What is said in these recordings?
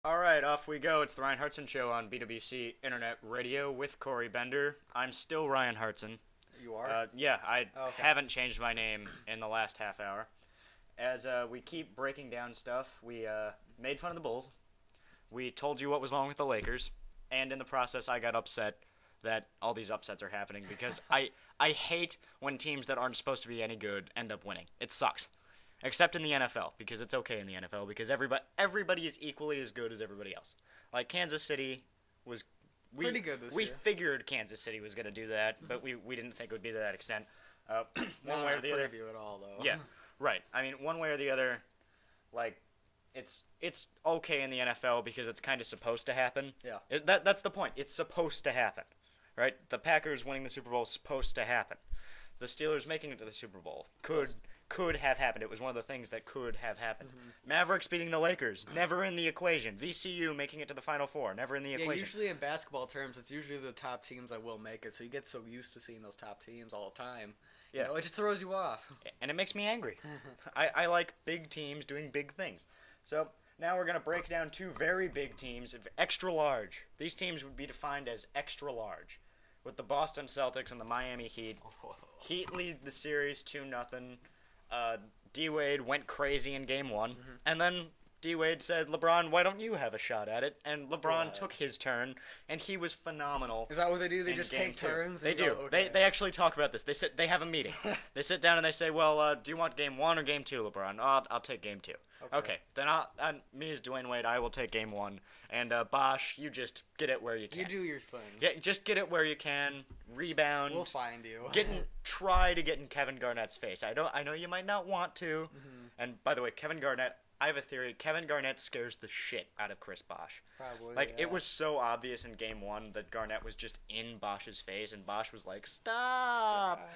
All right, off we go. It's the Ryan Hartson Show on BWC Internet Radio with Cory Bender. I'm still Ryan Hartson. You are? Yeah, I Okay. haven't changed my name in the last half hour. As we keep breaking down stuff, we made fun of the Bulls. We told you what was wrong with the Lakers. And in the process, I got upset that all these upsets are happening because I hate when teams that aren't supposed to be any good end up winning. It sucks. Except in the NFL, because it's okay in the NFL, because everybody is equally as good as everybody else. Like, Kansas City was... Pretty good this we year. figured Kansas City was going to do that, but we didn't think it would be to that extent. One way or the other. Preview at all, though. Yeah, right. I mean, one way or the other, like, it's okay in the NFL because it's kind of supposed to happen. Yeah. That's the point. It's supposed to happen, right? The Packers winning the Super Bowl is supposed to happen. The Steelers making it to the Super Bowl could have happened. It was one of the things that could have happened. Mm-hmm. Mavericks beating the Lakers, never in the equation. VCU making it to the Final Four, never in the equation. Yeah, usually in basketball terms, it's usually the top teams that will make it, so you get so used to seeing those top teams all the time. Yeah. You know, it just throws you off. And it makes me angry. I like big teams doing big things. So now we're going to break down two very big teams, extra large. These teams would be defined as extra large, with the Boston Celtics and the Miami Heat. Heat lead the series 2-0. D-Wade went crazy in Game 1, and then D-Wade said, LeBron, why don't you have a shot at it? And LeBron took his turn, and he was phenomenal. Is that what they do? They just Game take 2. turns? They and do. go, okay. They actually talk about this. They have a meeting. They sit down and they say, well, do you want Game 1 or Game 2, LeBron? I'll take Game 2. Okay. Then me as Dwayne Wade, I will take Game 1. And Bosh, you just get it where you can. You do your thing. Yeah, just get it where you can. Rebound. We'll find you. Try to get in Kevin Garnett's face. I know you might not want to. And by the way, Kevin Garnett, I have a theory. Kevin Garnett scares the shit out of Chris Bosh. Probably. Like, yeah. it was so obvious in Game 1 that Garnett was just in Bosh's face, and Bosh was like, Stop.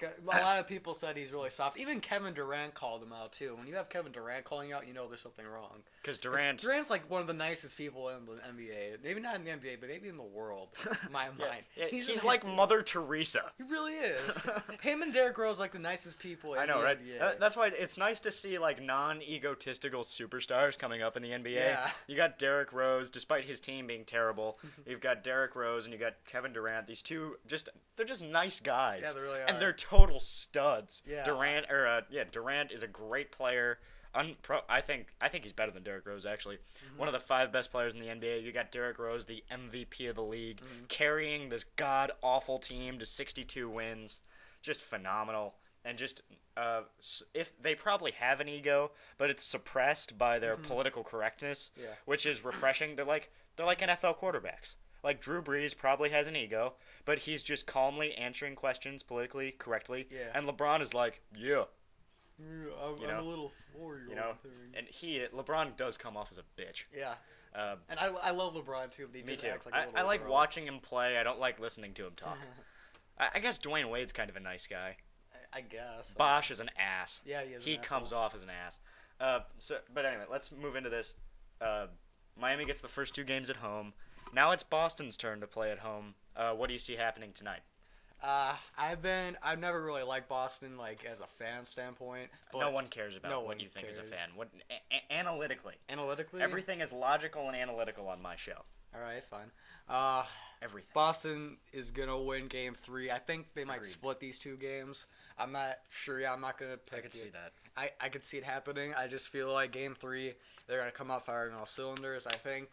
A lot of people said he's really soft. Even Kevin Durant called him out, too. When you have Kevin Durant calling you out, you know there's something wrong. Because Durant's like one of the nicest people in the NBA. Maybe not in the NBA, but maybe in the world, in my mind. Yeah, he's nice like dude. Mother Teresa. He really is. Him and Derrick Rose like the nicest people in I know, the right? NBA. That's why it's nice to see, like, non-egotistical superstars coming up in the NBA. Yeah. You got Derrick Rose, despite his team being terrible. You've got Derrick Rose and you got Kevin Durant. These two, they're just nice guys. Yeah, they really are. And they're total studs. Yeah. Durant is a great player. I think he's better than Derrick Rose, actually. One of the 5 best players in the NBA. You got Derrick Rose, the MVP of the league, carrying this god-awful team to 62 wins. Just phenomenal. And just, if they probably have an ego, but it's suppressed by their political correctness, which is refreshing. They're like NFL quarterbacks. Like, Drew Brees probably has an ego, but he's just calmly answering questions politically correctly. Yeah. And LeBron is like, yeah. I'm a little 4-year-old. You know, and LeBron does come off as a bitch. Yeah. And I love LeBron, too. He Me just too. acts like a little I like girl. watching him play. I don't like listening to him talk. I guess Dwayne Wade's kind of a nice guy. I guess. Bosh is an ass. Yeah, he comes off as an ass. But anyway, let's move into this. Miami gets the first 2 games at home. Now it's Boston's turn to play at home. What do you see happening tonight? I've never really liked Boston, like, as a fan standpoint. But No one cares about no what one you think as a cares. fan. What analytically? Analytically? Everything is logical and analytical on my show. All right, fine. Everything. Boston is going to win Game 3. I think they might Agreed. split these 2 games. I'm not sure. Yeah, I'm not going to pick I could see that. I could see it happening. I just feel like Game 3, they're going to come out firing all cylinders. I think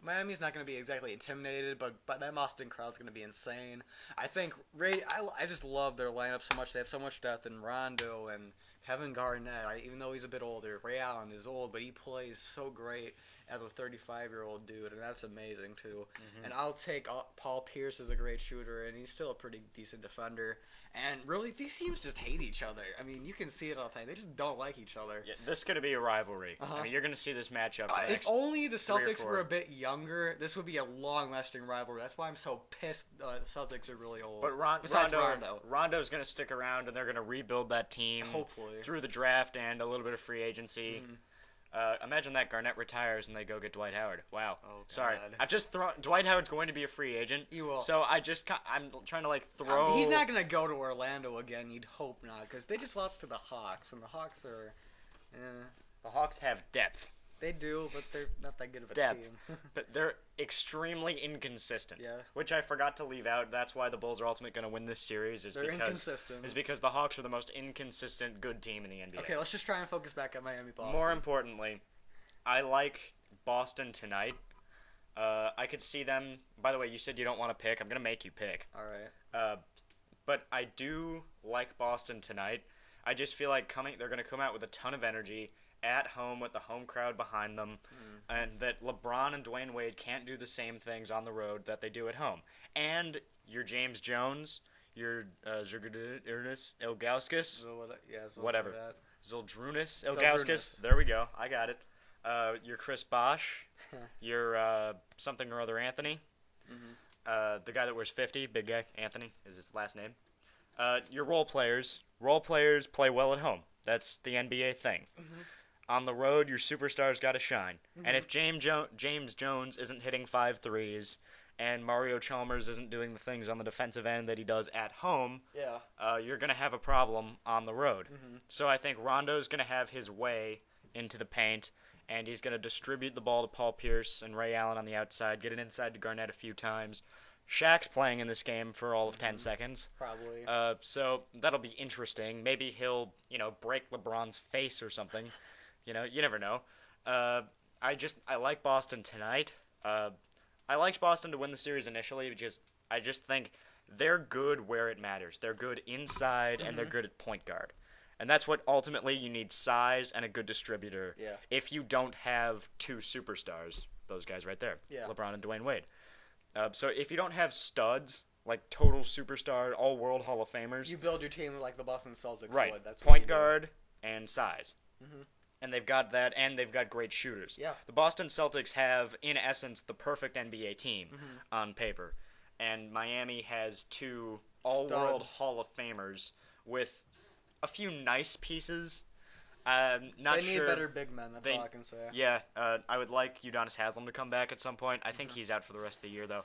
Miami's not going to be exactly intimidated, but that Boston crowd's going to be insane. I think I just love their lineup so much. They have so much depth in Rondo and Kevin Garnett. Even though he's a bit older, Ray Allen is old, but he plays so great as a 35-year-old dude, and that's amazing too. And I'll take Paul Pierce as a great shooter, and he's still a pretty decent defender. And really, these teams just hate each other. I mean, you can see it all the time. They just don't like each other. Yeah, this is going to be a rivalry. I mean, you're going to see this matchup. For the If next only the 3 or Celtics 4. were a bit younger, this would be a long-lasting rivalry. That's why I'm so pissed the Celtics are really old. But Besides Rondo. Rondo's going to stick around, and they're going to rebuild that team. Hopefully. Through the draft and a little bit of free agency. Imagine that Garnett retires and they go get Dwight Howard. Wow. Oh, God. Sorry. I've just thrown... Dwight Howard's going to be a free agent. He will. So I'm trying to, like, throw... He's not going to go to Orlando again. You'd hope not, because they just lost to the Hawks, and the Hawks are... The Hawks have depth. They do, but they're not that good of a Depth. team. But they're extremely inconsistent. Yeah. Which I forgot to leave out. That's why the Bulls are ultimately going to win this series. They're inconsistent. Is because the Hawks are the most inconsistent good team in the NBA. Okay, let's just try and focus back at Miami, Boston. More importantly, I like Boston tonight. I could see them. By the way, you said you don't want to pick. I'm going to make you pick. All right. But I do like Boston tonight. I just feel like they're going to come out with a ton of energy at home with the home crowd behind them, and that LeBron and Dwayne Wade can't do the same things on the road that they do at home. And your James Jones, your Ernest Ilgauskas, whatever. Zildrunas Ilgauskas. There we go. I got it. Your Chris Bosh, your something or other Anthony, the guy that wears 50, big guy, Anthony is his last name. Your role players. Role players play well at home. That's the NBA thing. On the road, your superstars got to shine. And if James Jones isn't hitting 5 threes and Mario Chalmers isn't doing the things on the defensive end that he does at home, you're going to have a problem on the road. So I think Rondo's going to have his way into the paint, and he's going to distribute the ball to Paul Pierce and Ray Allen on the outside, get it inside to Garnett a few times. Shaq's playing in this game for all of 10 seconds. Probably. So that'll be interesting. Maybe he'll, break LeBron's face or something. You never know. I like Boston tonight. I liked Boston to win the series initially because I just think they're good where it matters. They're good inside, and they're good at point guard. And that's what ultimately you need: size and a good distributor. Yeah. If you don't have two superstars, those guys right there, LeBron and Dwayne Wade. So if you don't have studs, like total superstar, all-world Hall of Famers, you build your team like the Boston Celtics right? would. That's point guard and size. And they've got that, and they've got great shooters. Yeah. The Boston Celtics have, in essence, the perfect NBA team on paper. And Miami has two all-world Hall of Famers with a few nice pieces. They need better big men, that's all I can say. Yeah, I would like Udonis Haslem to come back at some point. I think he's out for the rest of the year, though.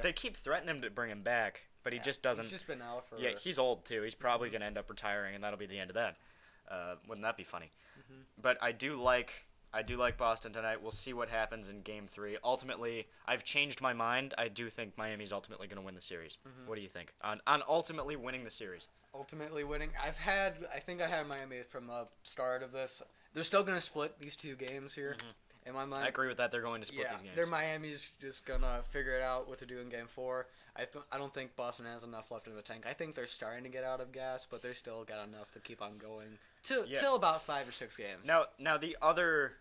They keep threatening him to bring him back, but he just doesn't. He's just been out for... Yeah, he's old, too. He's probably going to end up retiring, and that'll be the end of that. Wouldn't that be funny? But I do like Boston tonight. We'll see what happens in Game 3. Ultimately, I've changed my mind. I do think Miami's ultimately going to win the series. What do you think on ultimately winning the series? Ultimately winning. I think I had Miami from the start of this. They're still going to split these two games here. In my mind, I agree with that. They're going to split these games. They're Miami's just gonna figure it out what to do in Game 4. I don't think Boston has enough left in the tank. I think they're starting to get out of gas, but they still got enough to keep on going till about 5 or 6 games. Now the other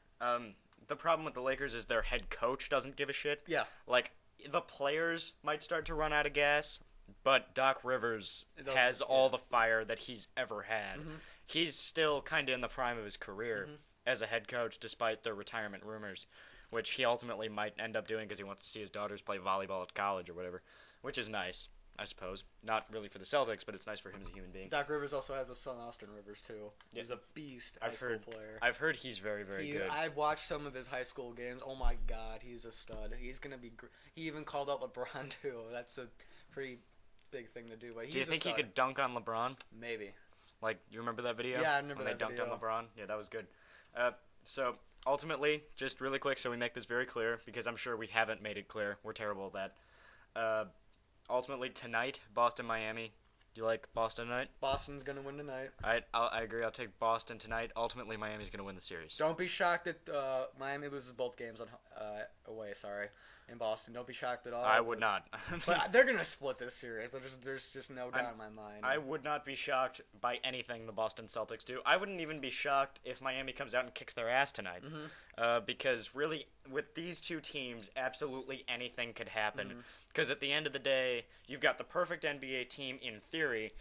the problem with the Lakers is their head coach doesn't give a shit. Yeah, like the players might start to run out of gas, but Doc Rivers has all the fire that he's ever had. He's still kind of in the prime of his career as a head coach, despite the retirement rumors, which he ultimately might end up doing because he wants to see his daughters play volleyball at college or whatever, which is nice, I suppose. Not really for the Celtics, but it's nice for him as a human being. Doc Rivers also has a son, Austin Rivers, too. He's a beast high school player. I've heard he's very, very good. I've watched some of his high school games. Oh, my God, he's a stud. He's going to be he even called out LeBron, too. That's a pretty big thing to do. But he's do you think he could dunk on LeBron? Maybe. Like, you remember that video? Yeah, I remember that video. When they dunked on LeBron? Yeah, that was good. So, ultimately, just really quick so we make this very clear, because I'm sure we haven't made it clear. We're terrible at that. Ultimately, tonight, Boston-Miami. Do you like Boston tonight? Boston's going to win tonight. I agree. I'll take Boston tonight. Ultimately, Miami's going to win the series. Don't be shocked that Miami loses both games away, in Boston. Don't be shocked at all. I would not. But they're going to split this series. There's just no doubt in my mind. I would not be shocked by anything the Boston Celtics do. I wouldn't even be shocked if Miami comes out and kicks their ass tonight. Because really, with these two teams, absolutely anything could happen. Because at the end of the day, you've got the perfect NBA team in theory,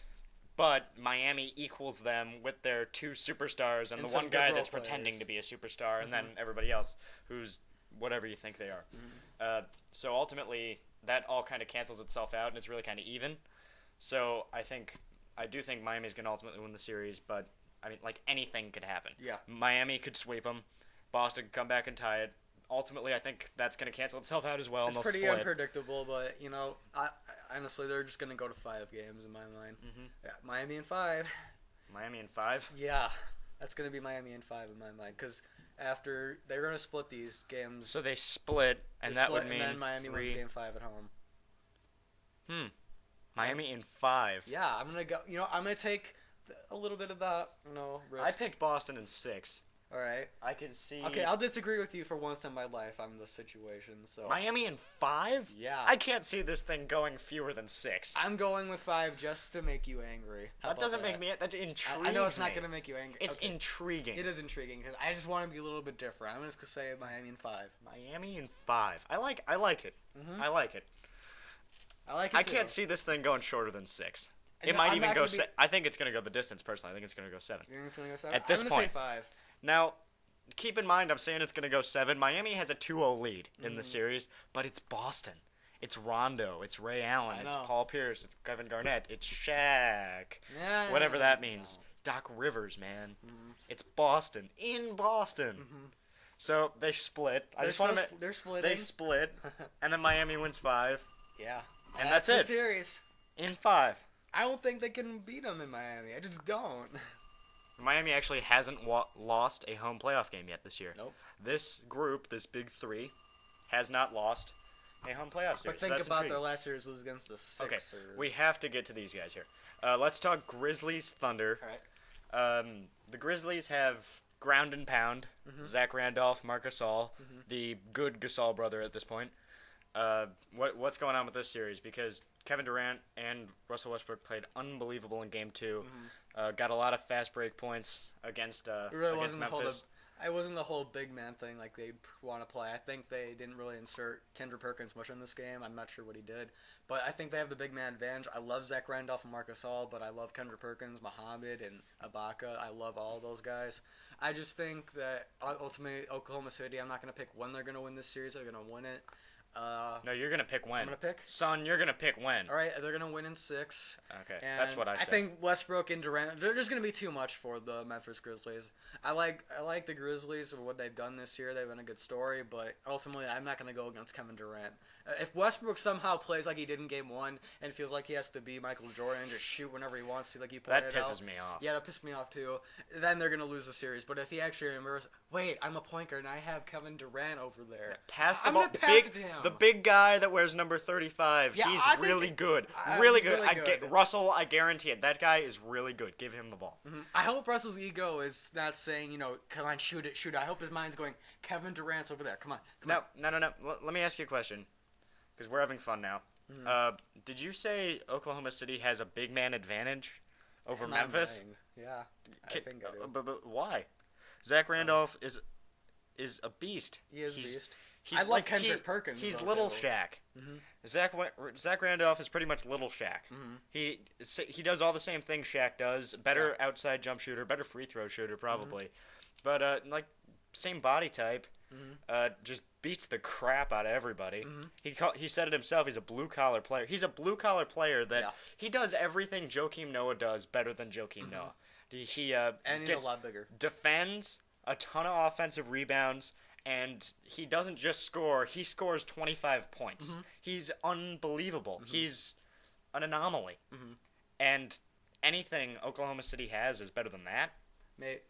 but Miami equals them with their two superstars and the one guy that's pretending to be a superstar, and then everybody else who's whatever you think they are. So ultimately, that all kind of cancels itself out, and it's really kind of even. So I do think Miami's going to ultimately win the series, but I mean, like, anything could happen. Yeah. Miami could sweep them. Boston could come back and tie it. Ultimately, I think that's going to cancel itself out as well. It's pretty unpredictable, but, I honestly, they're just going to go to 5 games in my mind. Yeah, Miami in 5. Miami in 5? Yeah, that's going to be Miami in 5 in my mind, because after they're gonna split these games. So they split, and that would mean and then Miami 3. wins Game 5 at home. Miami in 5. Yeah, I'm gonna go. I'm gonna take a little bit of that. Risk. I picked Boston in 6. All right. I could see. Okay, I'll disagree with you for once in my life on this situation. So Miami in 5? Yeah. I can't see this thing going fewer than 6. I'm going with 5 just to make you angry. That doesn't make me. That intrigues I know it's not me. gonna make you angry. It's Okay. intriguing. It is intriguing because I just want to be a little bit different. I'm just gonna say Miami in 5. Miami in 5. I like it. I like it. I like it. I can't see this thing going shorter than 6. It No, might I'm even not go. gonna be- I think it's gonna go the distance. Personally, I think it's gonna go 7. You think it's gonna go 7? At this I'm gonna point. say 5. Now, keep in mind, I'm saying it's gonna go 7. Miami has a 2-0 lead in the series, but it's Boston. It's Rondo. It's Ray Allen. I It's know. Paul Pierce. It's Kevin Garnett. It's Shaq. Yeah. Whatever that means. Doc Rivers, man. It's Boston in Boston. So they split. I just want to. They're splitting. They split, and then Miami wins 5 Yeah. And that's the it. series. in 5. I don't think they can beat them in Miami. I just don't. Miami actually hasn't lost a home playoff game yet this year. Nope. This group, this big 3, has not lost a home playoff series. But so think that's about intriguing. their last series was against the Sixers. Okay, we have to get to these guys here. Let's talk Grizzlies Thunder. All right. The Grizzlies have ground and pound. Zach Randolph, Marc Gasol, the good Gasol brother at this point. What's going on with this series? Because Kevin Durant and Russell Westbrook played unbelievable in Game 2. Got a lot of fast break points against It really against wasn't Memphis. it wasn't the whole big man thing like they want to play. I think they didn't really insert Kendrick Perkins much in this game. I'm not sure what he did. But I think they have the big man advantage. I love Zach Randolph and Marc Gasol, but I love Kendrick Perkins, Muhammad, and Ibaka. I love all of those guys. I just think that ultimately Oklahoma City, I'm not going to pick when they're going to win this series. They're going to win it. No, you're gonna pick when. I'm going to pick? Son, you're gonna pick when. All right, they're going to win in 6. Okay, And that's what I said. I think Westbrook and Durant, there's going to be too much for the Memphis Grizzlies. I like the Grizzlies and what they've done this year. They've been a good story, but ultimately I'm not going to go against Kevin Durant. If Westbrook somehow plays like he did in Game 1 and feels like he has to be Michael Jordan and just shoot whenever he wants to, like you pointed that out. pisses me off. Yeah, that pissed me off too. Then they're going to lose the series. But if he actually remembers, wait, I'm a point guard and I have Kevin Durant over there. Pass the I'm ball. gonna pass it to him. The big guy that wears number 35. Yeah, he's I think really good. he's Really good. really good. Russell, I guarantee it. That guy is really good. Give him the ball. I hope Russell's ego is not saying, come on, shoot it. I hope his mind's going, Kevin Durant's over there. Come on. No. Let me ask you a question, because we're having fun now. Did you say Oklahoma City has a big man advantage over In my Memphis? mind, yeah, I think I do. But why? Zach Randolph is a beast. He is a He's- beast. He's I love like Kendrick Perkins, He's though, little too. Shaq. Zach Randolph is pretty much little Shaq. He does all the same things Shaq does. Better outside jump shooter, better free throw shooter probably, but like same body type. Just beats the crap out of everybody. He said it himself. He's a blue collar player. He's a blue collar player that he does everything Joakim Noah does better than Joakim Noah. He And he's a lot bigger. defends a ton of offensive rebounds. And he doesn't just score, he scores 25 points. He's unbelievable. He's an anomaly. And anything Oklahoma City has is better than that.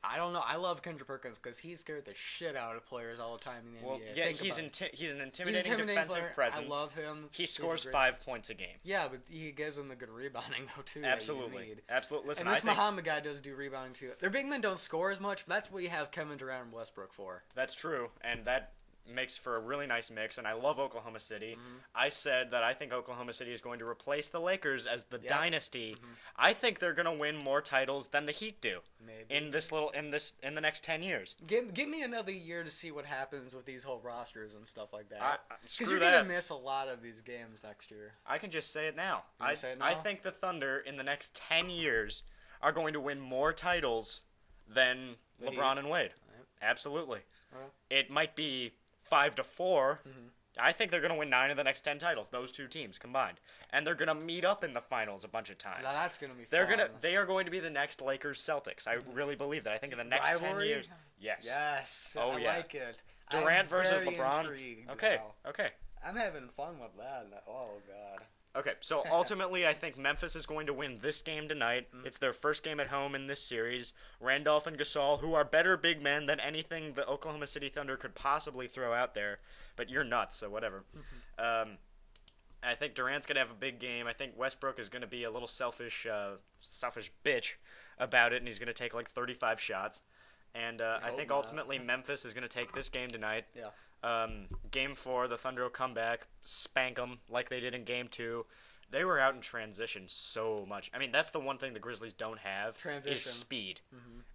I don't know. I love Kendrick Perkins because he scared the shit out of players all the time in the Well, NBA. yeah, Think he's about it. he's an intimidating defensive player. presence. I love him. He He's a scores great- 5 points a game. Yeah, but he gives them the good rebounding though too. that you Absolutely. need. Absolutely. Listen, And this I think Muhammad guy does do rebounding too. Their big men don't score as much, but that's what you have Kevin Durant and Westbrook for. that's true, and that makes for a really nice mix, and I love Oklahoma City. I said that I think Oklahoma City is going to replace the Lakers as the dynasty. I think they're going to win more titles than the Heat do Maybe. in the next 10 years. Give me another year to see what happens with these whole rosters and stuff like that. Because Screw you're that. gonna miss a lot of these games next year. I can just say it now. You can say it I now? think the Thunder in the next 10 years are going to win more titles than The LeBron Heat. and Wade. Right. Absolutely. Alright. It might be 5-4. I think they're going to win 9 of the next 10 titles, those two teams combined. And they're going to meet up in the finals a bunch of times. Now that's gonna be They fun. are going to be the next Lakers Celtics. I really believe that. I think in the next 10 Rivalry? years. Yes. Yes. Oh, I yeah. like it. Durant I'm versus very LeBron. intrigued Okay. now. Okay. I'm having fun with that. Oh god. Okay, so ultimately, I think Memphis is going to win this game tonight. It's their first game at home in this series. Randolph and Gasol, who are better big men than anything the Oklahoma City Thunder could possibly throw out there. But you're nuts, so whatever. I think Durant's going to have a big game. I think Westbrook is going to be a little selfish bitch about it, and he's going to take like 35 shots. And I think ultimately Memphis is going to take this game tonight. Yeah. Game 4, the Thunder will come back, spank them like they did in Game 2. They were out in transition so much. I mean, that's the one thing the Grizzlies don't have is speed.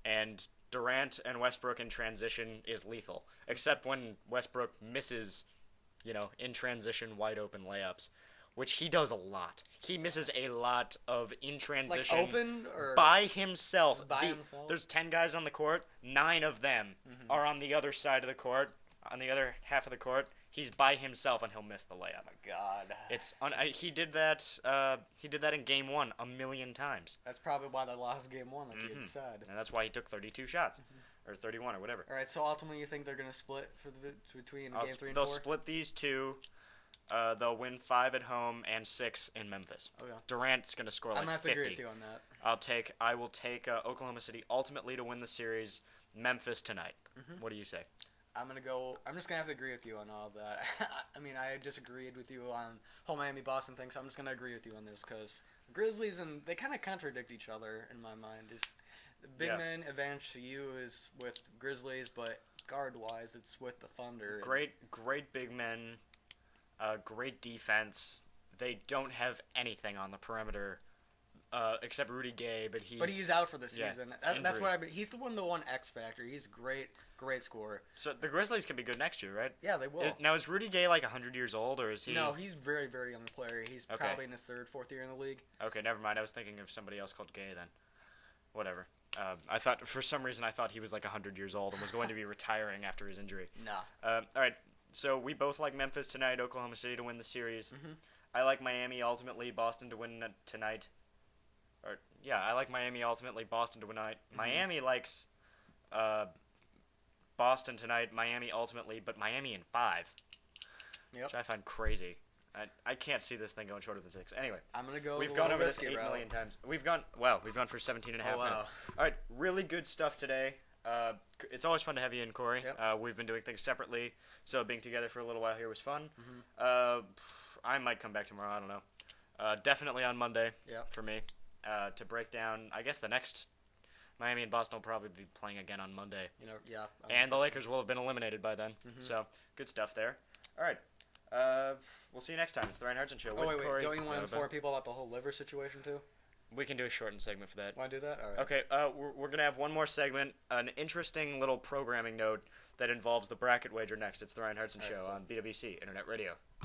And Durant and Westbrook in transition is lethal, except when Westbrook misses, in transition wide open layups, which he does a lot. He misses a lot of in transition. Like open or by himself. Himself? There's 10 guys on the court. 9 of them are on the other side of the court. On the other half of the court, he's by himself and he'll miss the layup. Oh my God. He did that. He did that in Game 1 a million times. That's probably why they lost Game 1, like you had said. And that's why he took 32 shots, or 31, or whatever. All right. So ultimately, you think they're gonna split between Game 3 and 4? They'll split these two. They'll win 5 at home and 6 in Memphis. Okay. Durant's gonna score like 50. I'm gonna have to agree with you on that. I will take Oklahoma City ultimately to win the series. Memphis tonight. What do you say? I'm just gonna have to agree with you on all of that. I mean, I disagreed with you on whole Miami-Boston thing, so I'm just gonna agree with you on this because Grizzlies they kind of contradict each other in my mind. Just the big man advantage to you is with Grizzlies, but guard-wise, it's with the Thunder. Great big men, great defense. They don't have anything on the perimeter. Except Rudy Gay, but he's out for the season. Yeah, that's what he's the one X factor. He's great scorer. So the Grizzlies can be good next year, right? Yeah, they will. Is Rudy Gay like 100 years old, or is he? No, he's very, very young player. He's probably in his 3rd, 4th year in the league. Okay, never mind. I was thinking of somebody else called Gay then. Whatever. I thought for some reason he was like 100 years old and was going to be retiring after his injury. No. All right. So we both like Memphis tonight, Oklahoma City to win the series. I like Miami ultimately, Boston to win tonight. I like Miami ultimately, Boston to win tonight. Miami likes Boston tonight, Miami ultimately, but Miami in 5. Yep. Which I find crazy. I can't see this thing going shorter than 6. Anyway, I'm going to go we've gone over this 8 million times. We've gone for 17 and a half minutes. All right, really good stuff today. It's always fun to have you in, Cory. Yep. We've been doing things separately, so being together for a little while here was fun. I might come back tomorrow, I don't know. Definitely on Monday for me. To break down, I guess the next Miami and Boston will probably be playing again on Monday. And the Lakers will have been eliminated by then. So, good stuff there. All right. We'll see you next time. It's the Ryan Hartson Show with Cory. Don't you want to inform people about the whole liver situation, too? We can do a shortened segment for that. Want to do that? All right. Okay, we're going to have one more segment, an interesting little programming note that involves the bracket wager next. It's the Ryan Hartson Show on BWC Internet Radio.